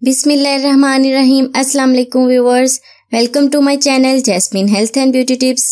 बिस्मिल्लाहिर्रहमानिर्रहीम। अस्सलाम वालेकुम viewers, welcome to my channel Jasmine health and beauty tips.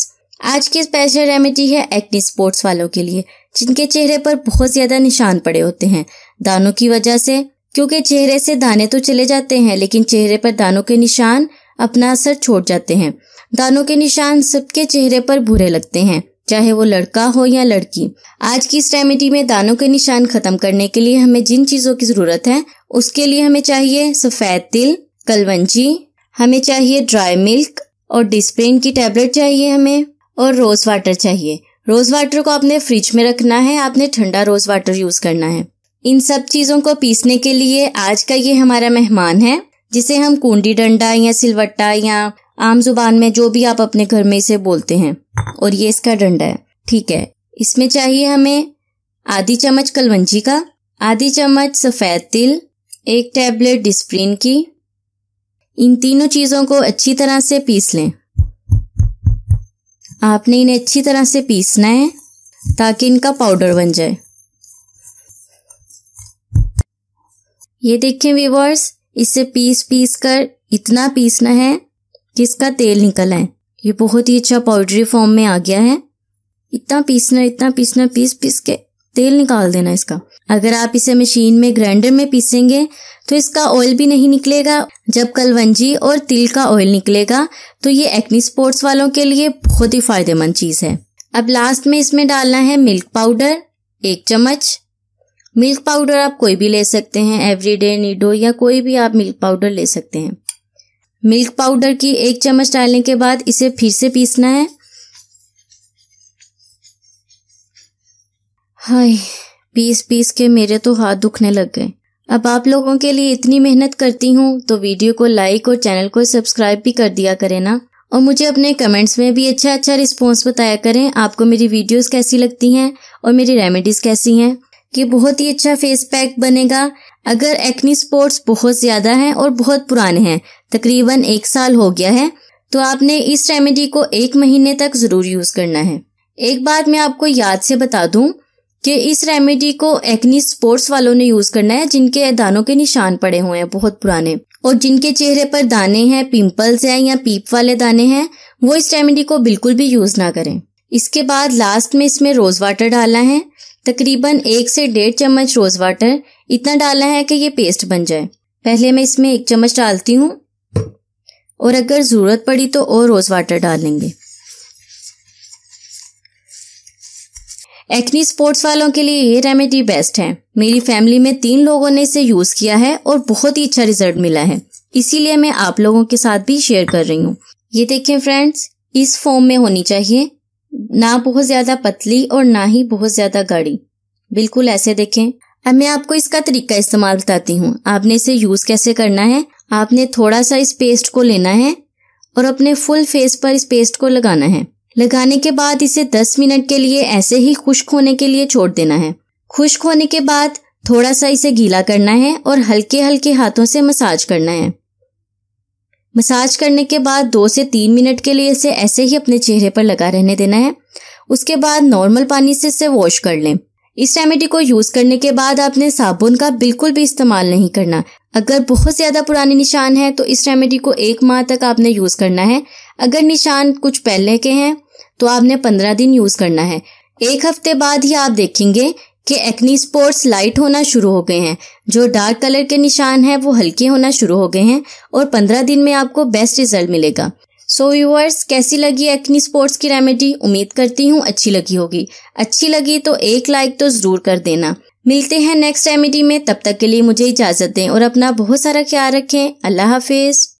आज की स्पेशल रेमेडी है एक्ने स्पॉट्स वालों के लिए, जिनके चेहरे पर बहुत ज्यादा निशान पड़े होते हैं दानों की वजह से। क्योंकि चेहरे से दाने तो चले जाते हैं, लेकिन चेहरे पर दानों के निशान अपना असर छोड़ जाते हैं। दानों के निशान सबके चेहरे पर बुरे लगते हैं, चाहे वो लड़का हो या लड़की। आज की इस रेमेडी में दानों के निशान खत्म करने के लिए हमें जिन चीजों की जरूरत है, उसके लिए हमें चाहिए सफेद तिल, कलवंजी, हमें चाहिए ड्राई मिल्क और डिस्प्रिन की टैबलेट चाहिए हमें, और रोज वाटर चाहिए। रोज वाटर को आपने फ्रिज में रखना है, आपने ठंडा रोज वाटर यूज करना है। इन सब चीजों को पीसने के लिए आज का ये हमारा मेहमान है, जिसे हम कुंडी डंडा या सिलवट्टा या आम जुबान में जो भी आप अपने घर में इसे बोलते हैं, और ये इसका डंडा है। ठीक है, इसमें चाहिए हमें आधी चम्मच कलवंजी का, आधी चम्मच सफेद तिल, 1 टैबलेट डिस्प्रिन की। इन तीनों चीजों को अच्छी तरह से पीस लें। आपने इन्हें अच्छी तरह से पीसना है ताकि इनका पाउडर बन जाए। ये देखें व्यूअर्स, इसे पीस कर इतना पीसना है कि इसका तेल निकल आए। ये बहुत ही अच्छा पाउडरी फॉर्म में आ गया है। इतना पीसना, पीस के तेल निकाल देना इसका। अगर आप इसे मशीन में ग्राइंडर में पीसेंगे तो इसका ऑयल भी नहीं निकलेगा। जब कलवंजी और तिल का ऑयल निकलेगा तो ये एक्ने स्पॉट्स वालों के लिए बहुत ही फायदेमंद चीज है। अब लास्ट में इसमें डालना है मिल्क पाउडर, 1 चम्मच। मिल्क पाउडर आप कोई भी ले सकते हैं, एवरीडे, नीडो या कोई भी आप मिल्क पाउडर ले सकते हैं। मिल्क पाउडर की 1 चम्मच डालने के बाद इसे फिर से पीसना है। हाय, पीस के मेरे तो हाथ दुखने लग गए। अब आप लोगों के लिए इतनी मेहनत करती हूँ तो वीडियो को लाइक और चैनल को सब्सक्राइब भी कर दिया करें ना, और मुझे अपने कमेंट्स में भी अच्छा रिस्पॉन्स बताया करें। आपको मेरी वीडियोस कैसी लगती हैं और मेरी रेमेडीज कैसी हैं। ये बहुत ही अच्छा फेस पैक बनेगा। अगर एक्ने स्पॉट्स बहुत ज्यादा हैं और बहुत पुराने हैं, तकरीबन 1 साल हो गया है, तो आपने इस रेमेडी को 1 महीने तक जरूर यूज करना है। एक बात मैं आपको याद से बता दूं कि इस रेमेडी को एक्ने स्पॉट्स वालों ने यूज करना है जिनके दानों के निशान पड़े हुए हैं बहुत पुराने, और जिनके चेहरे पर दाने हैं, पिंपल्स हैं या पीप वाले दाने हैं, वो इस रेमेडी को बिल्कुल भी यूज ना करें। इसके बाद लास्ट में इसमें रोज वाटर डालना है, तकरीबन 1 से 1.5 चम्मच रोज वाटर। इतना डालना है कि ये पेस्ट बन जाए। पहले मैं इसमें 1 चम्मच डालती हूँ, और अगर जरूरत पड़ी तो और रोज वाटर डाल लेंगे। एक्ने स्पॉट्स वालों के लिए ये रेमेडी बेस्ट है। मेरी फैमिली में 3 लोगों ने इसे यूज किया है और बहुत ही अच्छा रिजल्ट मिला है, इसीलिए मैं आप लोगों के साथ भी शेयर कर रही हूँ। ये देखें फ्रेंड्स, इस फॉर्म में होनी चाहिए, ना बहुत ज्यादा पतली और ना ही बहुत ज्यादा गाढ़ी, बिल्कुल ऐसे देखें। अब मैं आपको इसका तरीका इस्तेमाल बताती हूँ। आपने इसे यूज कैसे करना है। आपने थोड़ा सा इस पेस्ट को लेना है और अपने फुल फेस पर इस पेस्ट को लगाना है। लगाने के बाद इसे 10 मिनट के लिए ऐसे ही खुश्क होने के लिए छोड़ देना है। खुश्क होने के बाद थोड़ा सा इसे गीला करना है और हल्के हल्के हाथों से मसाज करना है। मसाज करने के बाद 2 से 3 मिनट के लिए इसे ऐसे ही अपने चेहरे पर लगा रहने देना है। उसके बाद नॉर्मल पानी से इसे वॉश कर लें। इस रेमेडी को यूज करने के बाद आपने साबुन का बिल्कुल भी इस्तेमाल नहीं करना। अगर बहुत ज्यादा पुराने निशान हैं तो इस रेमेडी को 1 माह तक आपने यूज करना है। अगर निशान कुछ पहले के हैं तो आपने 15 दिन यूज करना है। 1 हफ्ते बाद ही आप देखेंगे कि एक्ने स्पॉट्स लाइट होना शुरू हो गए हैं, जो डार्क कलर के निशान हैं वो हल्के होना शुरू हो गए हैं, और 15 दिन में आपको बेस्ट रिजल्ट मिलेगा। सो व्यूअर्स, कैसी लगी एक्ने स्पॉट्स की रेमेडी? उम्मीद करती हूँ अच्छी लगी होगी। अच्छी लगी तो 1 लाइक तो जरूर कर देना। मिलते हैं नेक्स्ट रेमेडी में, तब तक के लिए मुझे इजाजत दें और अपना बहुत सारा ख्याल रखें। अल्लाह हाफिज।